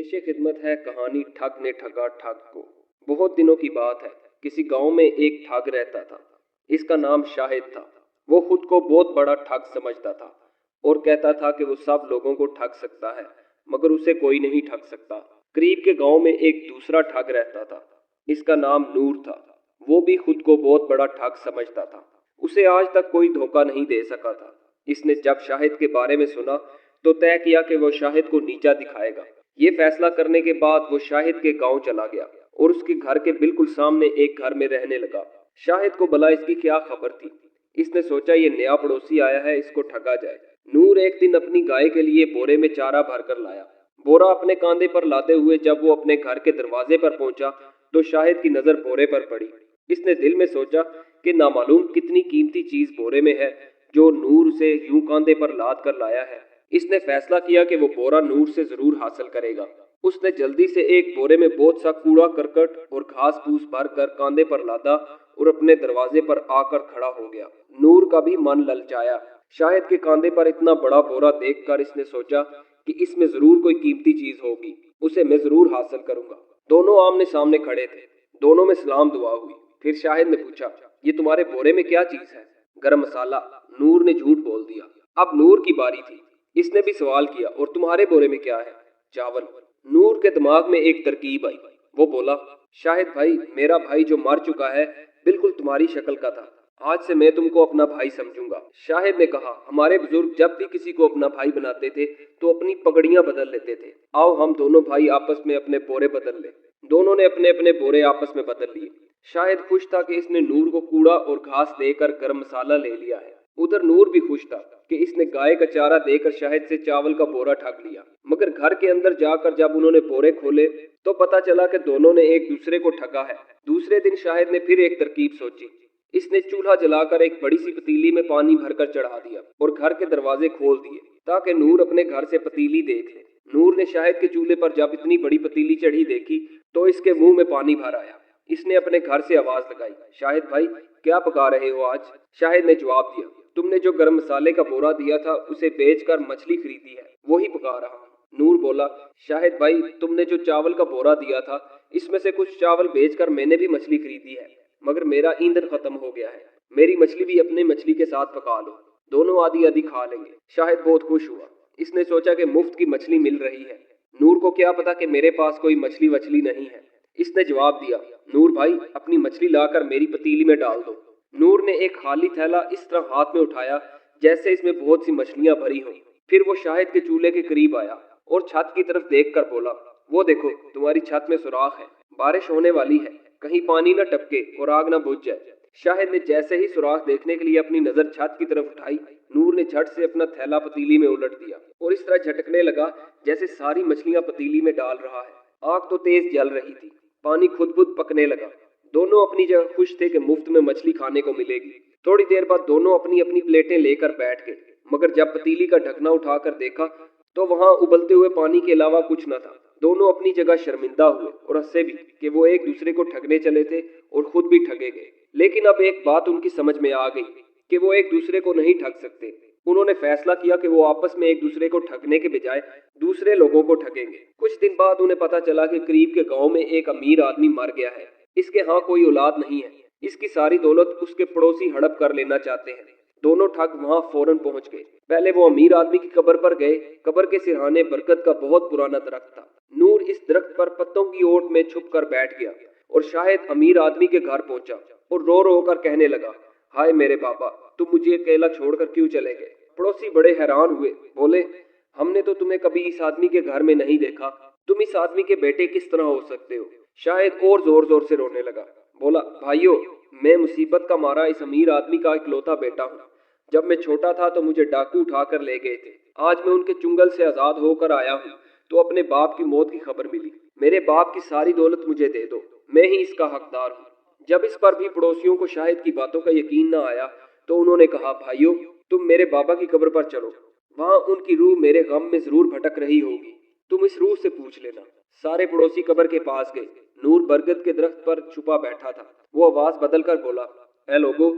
पेशे खिदमत है कहानी ठग ने ठगा ठग को। बहुत दिनों की बात है। किसी गांव में एक ठग रहता था। इसका नाम शाहिद था। वो खुद को बहुत बड़ा ठग समझता था और कहता था कि वो सब लोगों को ठग सकता है, मगर उसे कोई नहीं ठग सकता। करीब के गांव में एक दूसरा ठग रहता था। इसका नाम नूर था। वो भी खुद को बहुत बड़ा ठग समझता था। उसे आज तक कोई धोखा नहीं दे सका था। इसने जब शाहिद के बारे में सुना तो तय किया कि वो शाहिद को नीचा दिखाएगा। ये फैसला करने के बाद वो शाहिद के गांव चला गया और उसके घर के बिल्कुल सामने एक घर में रहने लगा। शाहिद को भला इसकी क्या खबर थी। इसने सोचा ये नया पड़ोसी आया है, इसको ठगा जाए। नूर एक दिन अपनी गाय के लिए बोरे में चारा भरकर लाया। बोरा अपने कांधे पर लाते हुए जब वो अपने घर के दरवाजे पर पहुंचा तो शाहिद की नजर बोरे पर पड़ी। इसने दिल में सोचा कि नामालूम कितनी कीमती चीज बोरे में है जो नूर से यूं कांधे पर लाद कर लाया है। इसने फैसला किया कि वो बोरा नूर से जरूर हासिल करेगा। उसने जल्दी से एक बोरे में बहुत सा कूड़ा करकट और घास फूस भर कर कांधे पर लादा और अपने दरवाजे पर आकर खड़ा हो गया। नूर का भी मन ललचाया। शायद के कांधे पर इतना बड़ा बोरा देखकर इसने सोचा कि इसमें जरूर कोई कीमती चीज होगी, उसे मैं जरूर हासिल करूंगा। दोनों आमने सामने खड़े थे। दोनों में सलाम दुआ हुई। फिर शाहिद ने पूछा, ये तुम्हारे बोरे में क्या चीज है? गरम मसाला। नूर ने झूठ बोल दिया। अब नूर की बारी थी। इसने भी सवाल किया, और तुम्हारे बोरे में क्या है? चावल। नूर के दिमाग में एक तरकीब आई। वो बोला, शाहिद भाई, मेरा भाई जो मर चुका है बिल्कुल तुम्हारी शक्ल का था। आज से मैं तुमको अपना भाई समझूंगा। शाहिद ने कहा, हमारे बुजुर्ग जब भी किसी को अपना भाई बनाते थे तो अपनी पगड़ियां बदल लेते थे। आओ हम दोनों भाई आपस में अपने बोरे बदल ले। दोनों ने अपने अपने बोरे आपस में बदल लिए। शाहिद खुश था कि इसने नूर को कूड़ा और घास देकर गरम मसाला ले लिया है। उधर नूर भी खुश था कि इसने गाय का चारा देकर शाहिद से चावल का बोरा ठग लिया। मगर घर के अंदर जाकर जब उन्होंने बोरे खोले तो पता चला कि दोनों ने एक दूसरे को ठगा है। दूसरे दिन शाहिद ने फिर एक तरकीब सोची। इसने चूल्हा जलाकर एक बड़ी सी पतीली में पानी भरकर चढ़ा दिया और घर के दरवाजे खोल दिए ताकि नूर अपने घर से पतीली देख ले। नूर ने शाहिद के चूल्हे पर जब इतनी बड़ी पतीली चढ़ी देखी तो इसके मुंह में पानी भर आया। इसने अपने घर से आवाज लगाई, शाहिद भाई, क्या पका रहे हो आज? शाहिद ने जवाब दिया, तुमने जो गरम मसाले का बोरा दिया था उसे बेचकर मछली खरीदी है, वही पका रहा हूँ। नूर बोला, शाहिद भाई, तुमने जो चावल का बोरा दिया था इसमें से कुछ चावल बेचकर मैंने भी मछली खरीदी है, मगर मेरा ईंधन खत्म हो गया है। मेरी मछली भी अपनी मछली के साथ पका लो, दोनों आधी आधी खा लेंगे। शाहिद बहुत खुश हुआ। इसने सोचा कि मुफ्त की मछली मिल रही है। नूर को क्या पता कि मेरे पास कोई मछली वछली नहीं है। इसने जवाब दिया, नूर भाई, अपनी मछली लाकर मेरी पतीली में डाल दो। नूर ने एक खाली थैला इस तरह हाथ में उठाया जैसे इसमें बहुत सी मछलियां भरी हों। फिर वो शाहिद के चूल्हे के करीब आया और छत की तरफ देखकर बोला, वो देखो, तुम्हारी छत में सुराख है, बारिश होने वाली है, कहीं पानी न टपके और आग न बुझ जाए। शाहिद ने जैसे ही सुराख देखने के लिए अपनी नजर छत की तरफ उठाई, नूर ने झट से अपना थैला पतीली में उलट दिया और इस तरह झटकने लगा जैसे सारी मछलियां पतीली में डाल रहा है। आग तो तेज जल रही थी, पानी खुद बुद पकने लगा। दोनों अपनी जगह खुश थे कि मुफ्त में मछली खाने को मिलेगी। थोड़ी देर बाद दोनों अपनी अपनी प्लेटें लेकर बैठ गए, मगर जब पतीली का ढकना उठाकर देखा तो वहां उबलते हुए पानी के अलावा कुछ न था। दोनों अपनी जगह शर्मिंदा हुए और हंसे भी कि वो एक दूसरे को ठगने चले थे और खुद भी ठगे गए। लेकिन अब एक बात उनकी समझ में आ गई कि वो एक दूसरे को नहीं ठग सकते। उन्होंने फैसला किया कि वो आपस में एक दूसरे को ठगने के बजाय दूसरे लोगों को ठगेंगे। कुछ दिन बाद उन्हें पता चला कि करीब के गांव में एक अमीर आदमी मर गया है। इसके यहाँ कोई औलाद नहीं है। इसकी सारी दौलत उसके पड़ोसी हड़प कर लेना चाहते हैं। दोनों ठग वहां फौरन पहुंच गए। पहले वो अमीर आदमी की कब्र पर गए। कब्र के सिरहाने बरगद का बहुत पुराना दरख्त था। नूर इस दरख्त पर पत्तों की ओट में छुप कर बैठ गया और शायद अमीर आदमी के घर पहुंचा और रो रो कर कहने लगा, हाय मेरे बाबा, तुम मुझे अकेला छोड़कर क्यों चले गए? पड़ोसी बड़े हैरान हुए। बोले, हमने तो तुम्हें कभी इस आदमी के घर में नहीं देखा। तुम इस आदमी के बेटे किस तरह हो सकते हो? शायद और जोर जोर से रोने लगा। बोला, भाइयों, मैं मुसीबत का मारा इस अमीर आदमी का इकलौता बेटा हूँ। जब मैं छोटा था तो मुझे डाकू उठाकर ले गए थे। आज मैं उनके चुंगल से आजाद होकर आया हूँ तो अपने बाप की मौत की खबर मिली। मेरे बाप की सारी दौलत मुझे दे दो, मैं ही इसका हकदार हूँ। जब इस पर भी पड़ोसियों को शाहिद की बातों का यकीन न आया तो उन्होंने कहा, भाइयों, तुम मेरे बाबा की कब्र पर चलो, वहां उनकी रूह मेरे गम में जरूर भटक रही होगी, तुम इस रूह से पूछ लेना। सारे पड़ोसी कब्र के पास गए। नूर बरगद के दरख्त पर छुपा बैठा था। वो आवाज बदल कर बोला, ऐ लोगो,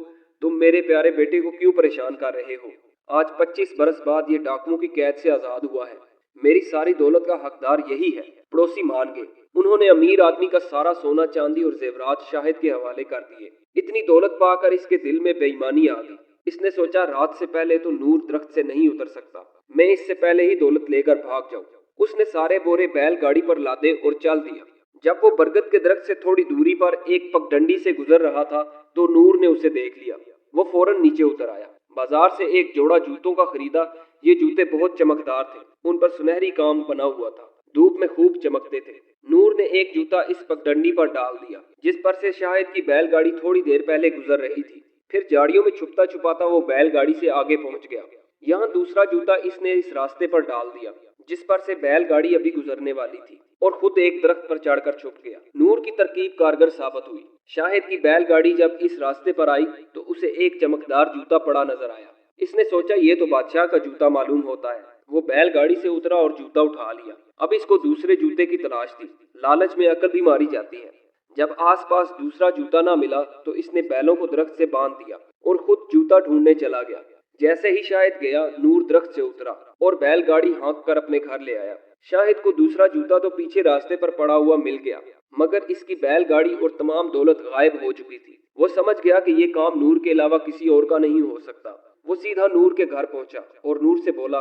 तुम मेरे प्यारे बेटे को क्यों परेशान कर रहे हो? आज 25 बरस बाद ये डाकुओं की कैद से आजाद हुआ है। मेरी सारी दौलत का हकदार यही है। पड़ोसी मान गए। उन्होंने अमीर आदमी का सारा सोना चांदी और जेवरात शाहिद के हवाले कर दिए। इतनी दौलत पाकर इसके दिल में बेईमानी आ गई। इसने सोचा रात से पहले तो नूर दरख्त से नहीं उतर सकता, मैं इससे पहले ही दौलत लेकर भाग जाऊं। उसने सारे बोरे बैल गाड़ी पर लादे और चल दिया। जब वो बरगद के दरख्त से थोड़ी दूरी पर एक पगडंडी से गुजर रहा था तो नूर ने उसे देख लिया। वो फौरन नीचे उतर आया। बाजार से एक जोड़ा जूतों का खरीदा। ये जूते बहुत चमकदार थे, उन पर सुनहरी काम बना हुआ था, धूप में खूब चमकते थे। नूर ने एक जूता इस पगडंडी पर डाल दिया जिस पर से शाहिद की बैलगाड़ी थोड़ी देर पहले गुजर रही थी। फिर झाड़ियों में छुपता छुपाता वो बैलगाड़ी से आगे पहुंच गया। यहाँ दूसरा जूता इसने इस रास्ते पर डाल दिया जिस पर से बैलगाड़ी अभी गुजरने वाली थी और खुद एक दरख्त पर चढ़कर छुप गया। नूर की तरकीब कारगर साबित हुई। शाहिद की बैलगाड़ी जब इस रास्ते पर आई तो उसे एक चमकदार जूता पड़ा नजर आया। इसने सोचा ये तो बादशाह का जूता मालूम होता है। वो बैलगाड़ी से उतरा और जूता उठा लिया। अब इसको दूसरे जूते की तलाश थी। लालच में अकल भी मारी जाती है। जब आसपास दूसरा जूता ना मिला तो इसने बैलों को दरख्त से बांध दिया और खुद जूता ढूंढने चला गया। जैसे ही शाहिद गया नूर दरख्त से उतरा और बैलगाड़ी हाँक कर अपने घर ले आया। शाहिद को दूसरा जूता तो पीछे रास्ते पर पड़ा हुआ मिल गया, मगर इसकी बैलगाड़ी और तमाम दौलत गायब हो चुकी थी। वो समझ गया कि ये काम नूर के अलावा किसी और का नहीं हो सकता। वो सीधा नूर के घर पहुंचा और नूर से बोला,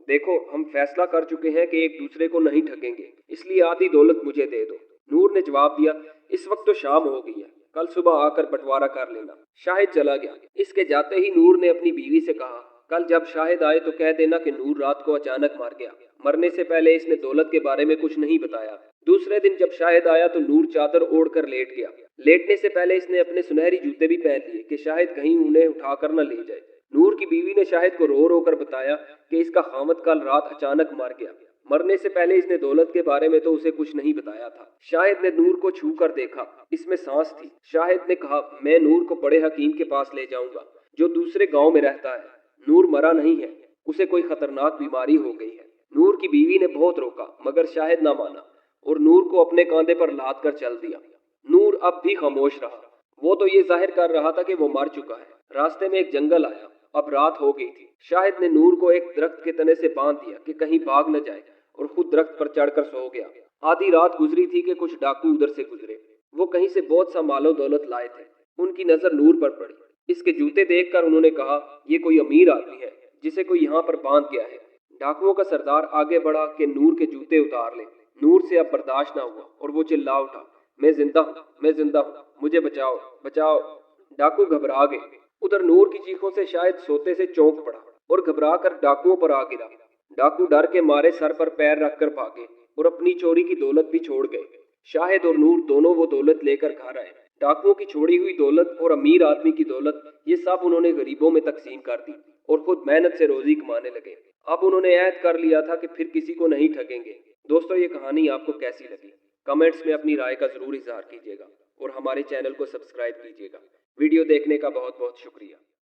देखो हम फैसला कर चुके हैं कि एक दूसरे को नहीं ठगेंगे, इसलिए आधी दौलत मुझे दे दो। नूर ने जवाब दिया, इस वक्त तो शाम हो गई है, कल सुबह आकर बंटवारा कर लेना। शाहिद चला गया। इसके जाते ही नूर ने अपनी बीवी से कहा, कल जब शाहिद आए तो कह देना कि नूर रात को अचानक मर गया। मरने से पहले इसने दौलत के बारे में कुछ नहीं बताया। दूसरे दिन जब शाहिद आया तो नूर चादर ओढ़ कर लेट गया। लेटने से पहले इसने अपने सुनहरी जूते भी पहन लिए कि शाहिद कहीं उन्हें उठाकर न ले जाए। नूर की बीवी ने शाहिद को रो रो कर बताया कि इसका खामद कल रात अचानक मर गया। मरने से पहले इसने दौलत के बारे में तो उसे कुछ नहीं बताया था। शाहिद ने नूर को छू कर देखा, इसमें सांस थी। शाहिद ने कहा, मैं नूर को बड़े हकीम के पास ले जाऊंगा जो दूसरे गांव में रहता है। नूर मरा नहीं है, उसे कोई खतरनाक बीमारी हो गई है। नूर की बीवी ने बहुत रोका मगर शाहिद ना माना और नूर को अपने कांधे पर लाद कर चल दिया। नूर अब भी खामोश रहा। वो तो ये जाहिर कर रहा था कि वो मर चुका है। रास्ते में एक जंगल आया। अब रात हो गई थी। शाहिद ने नूर को एक दरख्त के तने से बांध दिया कि कहीं भाग न जाए और खुद दरख्त पर चढ़कर सो गया। आधी रात गुजरी थी कि कुछ डाकू उधर से गुजरे। वो कहीं से बहुत सा मालो दौलत लाए थे। उनकी नजर नूर पर पड़ी। इसके जूते देखकर उन्होंने कहा, ये कोई अमीर आदमी है जिसे कोई यहाँ पर बांध गया है। डाकुओं का सरदार आगे बढ़ा कि नूर के जूते उतार ले। नूर से अब बर्दाश्त ना हुआ और वो चिल्ला उठा, मैं जिंदा हूँ, मैं जिंदा हूँ, मुझे बचाओ, बचाओ। डाकू घबरा गए। उधर नूर की चीखों से शायद सोते से चौंक पड़ा और घबरा कर डाकुओं पर आ गिरा। डाकू डर के मारे सर पर पैर रखकर भागे और अपनी चोरी की दौलत भी छोड़ गए। शाहिद और नूर दोनों वो दौलत लेकर घर आए। डाकुओं की छोड़ी हुई दौलत और अमीर आदमी की दौलत ये सब उन्होंने गरीबों में तकसीम कर दी और खुद मेहनत से रोजी कमाने लगे। अब उन्होंने ऐद कर लिया था कि फिर किसी को नहीं ठगेंगे। दोस्तों, ये कहानी आपको कैसी लगी? कमेंट्स में अपनी राय का जरूर इजहार कीजिएगा और हमारे चैनल को सब्सक्राइब कीजिएगा। वीडियो देखने का बहुत बहुत शुक्रिया।